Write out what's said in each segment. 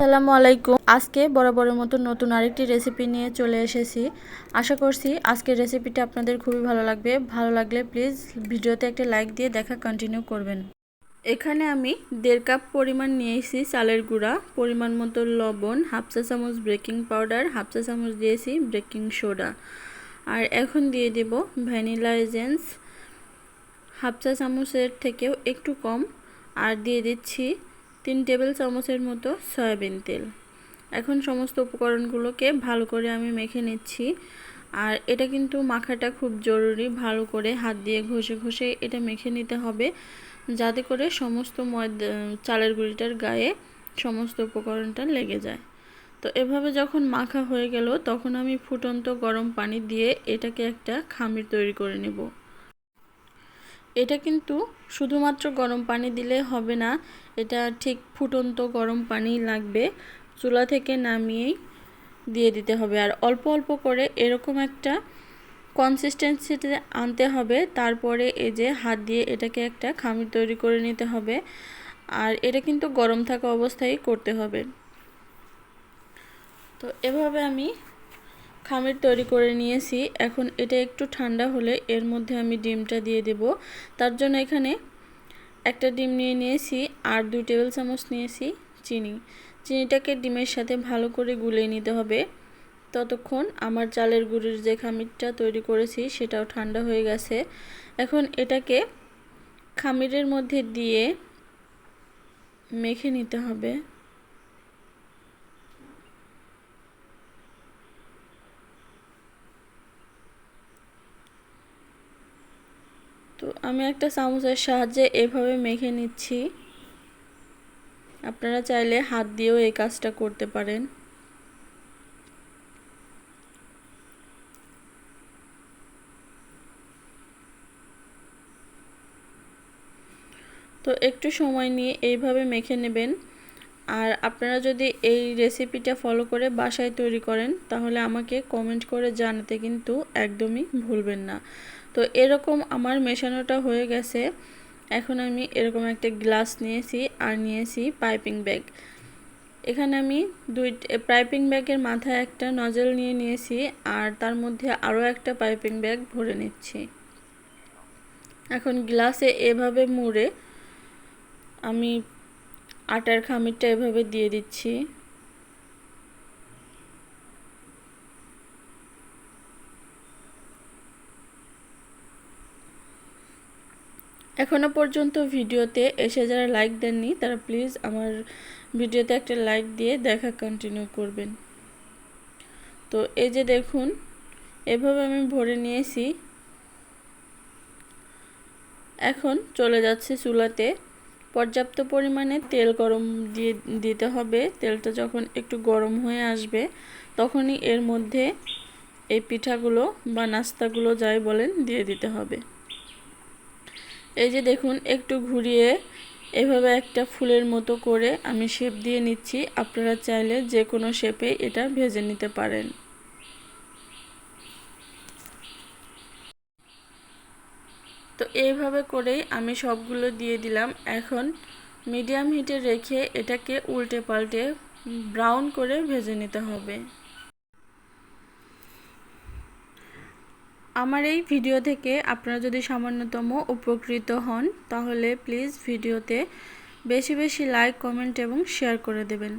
আসসালামু আলাইকুম। আজকে বরাবরের মতো নতুন আরেকটি রেসিপি নিয়ে চলে এসেছি। আশা করছি আজকের রেসিপিটা আপনাদের খুবই ভালো লাগবে। ভালো লাগলে প্লিজ ভিডিওতে একটা লাইক দিয়ে দেখা কন্টিনিউ করবেন। এখানে আমি 1.5 কাপ পরিমাণ নিয়েছি চালের গুঁড়া, পরিমাণ মতো লবণ, হাফ চা চামচ বেকিং পাউডার, হাফ চা চামচ দিয়েছি বেকিং সোডা, আর এখন দিয়ে দেব ভ্যানিলা এসেন্স হাফ চা চামচের থেকেও একটু কম, আর দিয়ে দিচ্ছি 3 টেবিল চামচের মতো সয়াবিন তেল। এখন সমস্ত উপকরণগুলোকে ভালো করে আমি মেখে নিচ্ছি। আর এটা কিন্তু মাখাটা খুব জরুরি, ভালো করে হাত দিয়ে ঘষে ঘষে এটা মেখে নিতে হবে, যাতে করে সমস্ত চালের গুঁড়িটার গায়ে সমস্ত উপকরণটা লেগে যায়। তো এভাবে যখন মাখা হয়ে গেল তখন আমি ফুটন্ত গরম পানি দিয়ে এটাকে একটা খামির তৈরি করে নেব। এটা কিন্তু শুধুমাত্র গরম পানি দিলে হবে না, এটা ঠিক ফুটন্ত গরম পানি লাগবে। চুলা থেকে নামিয়েই দিয়ে দিতে হবে, আর অল্প অল্প করে এরকম একটা কনসিস্টেন্সিতে আনতে হবে। তারপরে এই যে হাত দিয়ে এটাকে একটা খামির তৈরি করে নিতে হবে, আর এটা কিন্তু গরম থাকা অবস্থায় করতে হবে। তো এভাবে আমি খামির তৈরি করে নিয়েছি। এখন এটা একটু ঠান্ডা হলে এর মধ্যে আমি ডিমটা দিয়ে দেব। তার জন্য এখানে একটা ডিম নিয়ে নিয়েছি, আর 2 টেবিল চামচ নিয়েছি চিনিটাকে ডিমের সাথে ভালো করে গুলিয়ে নিতে হবে। ততক্ষণ আমার চালের গুঁড়ির যে খামিরটা তৈরি করেছি সেটাও ঠান্ডা হয়ে গেছে। এখন এটাকে খামিরের মধ্যে দিয়ে মেখে নিতে হবে। তো আমি একটা চামচের সাহায্যে এভাবে মেখে নিচ্ছি। আপনারা চাইলে হাত দিয়েও এই কাজটা করতে পারেন। তো একটু সময় নিয়ে এইভাবে মেখে নেবেন। আর আপনারা যদি এই রেসিপিটা ফলো করে বাসায় তৈরি করেন তাহলে আমাকে কমেন্ট করে জানাতে কিন্তু একদমই ভুলবেন না। তো এরকম আমার মেশানোটা হয়ে গেছে। এখন আমি এরকম একটা গ্লাস নিয়েছি, আর নিয়েছি পাইপিং ব্যাগ। এখানে আমি পাইপিং ব্যাগের মাথায় একটা নজল নিয়ে নিয়েছি, আর তার মধ্যে আরও একটা পাইপিং ব্যাগ ভরে নিচ্ছি। এখন গ্লাসে এভাবে মুড়ে আমি আটার খামিরটা এভাবে দিয়ে দিচ্ছি। এখনো পর্যন্ত ভিডিওতে এসে যারা লাইক দেননি তারা প্লিজ আমার ভিডিওতে একটা লাইক দিয়ে দেখা কন্টিনিউ করবেন। তো এই যে দেখুন এভাবে আমি ভরে নিয়েছি। এখন চলে যাচ্ছে চুলাতে। পর্যাপ্ত পরিমাণে তেল গরম দিতে হবে। তেলটা যখন একটু গরম হয়ে আসবে তখনই এর মধ্যে এই পিঠাগুলো বা নাস্তাগুলো যাই বলেন দিয়ে দিতে হবে। এই যে দেখুন একটু ঘুরিয়ে এভাবে একটা ফুলের মতো করে আমি শেপ দিয়ে নিচ্ছি। আপনারা চাইলে যে কোনো শেপে এটা ভেজে নিতে পারেন। তো এইভাবে করেই আমি সবগুলো দিয়ে দিলাম। এখন মিডিয়াম হিটে রেখে এটাকে উল্টে পাল্টে ব্রাউন করে ভেজে নিতে হবে। আমার এই ভিডিও থেকে আপনারা যদি সামান্যতম উপকৃত হন তাহলে প্লিজ ভিডিওতে বেশি বেশি লাইক, কমেন্ট এবং শেয়ার করে দেবেন।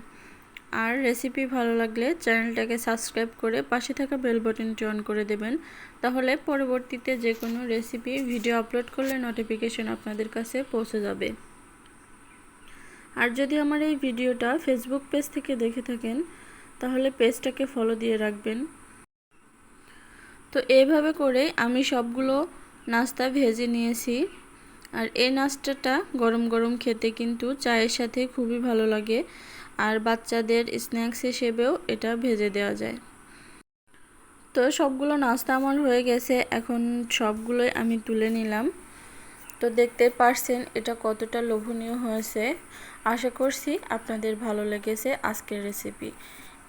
আর রেসিপি ভালো লাগলে চ্যানেলটাকে সাবস্ক্রাইব করে পাশে থাকা বেল বাটনটি অন করে দেবেন। তাহলে পরবর্তীতে যে কোনো রেসিপি ভিডিও আপলোড করলে নোটিফিকেশন আপনাদের কাছে পৌঁছে যাবে। আর যদি আমার এই ভিডিওটা ফেসবুক পেজ থেকে দেখে থাকেন তাহলে পেজটাকে ফলো দিয়ে রাখবেন। তো এইভাবে করে আমি সবগুলো নাস্তা ভেজে নিয়েছি। আর এই নাস্তাটা গরম গরম খেতে কিন্তু চায়ের সাথে খুবই ভালো লাগে, আর বাচ্চাদের স্ন্যাক্স হিসেবেও এটা ভেজে দেওয়া যায়। তো সবগুলো নাস্তা আমার হয়ে গেছে, এখন সবগুলোই আমি তুলে নিলাম। তো দেখতে পারছেন এটা কতটা লোভনীয় হয়েছে। আশা করছি আপনাদের ভালো লেগেছে আজকের রেসিপি।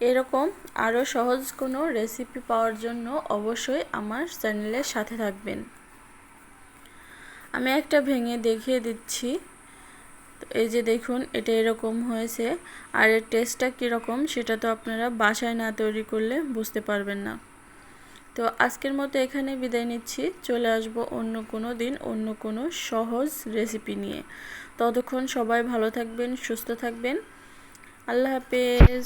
এরকম আরও সহজ কোনো রেসিপি পাওয়ার জন্য অবশ্যই আমার চ্যানেলের সাথে থাকবেন। আমি একটা ভেঙে দেখিয়ে দিচ্ছি। তো এই যে দেখুন এটা এরকম হয়েছে, আর এর টেস্টটা কীরকম সেটা তো আপনারা বাসায় না তৈরি করলে বুঝতে পারবেন না। তো আজকের মতো এখানে বিদায় নিচ্ছি, চলে আসব অন্য কোনো দিন অন্য কোনো সহজ রেসিপি নিয়ে। ততক্ষণ সবাই ভালো থাকবেন, সুস্থ থাকবেন। আল্লাহ হাফেজ।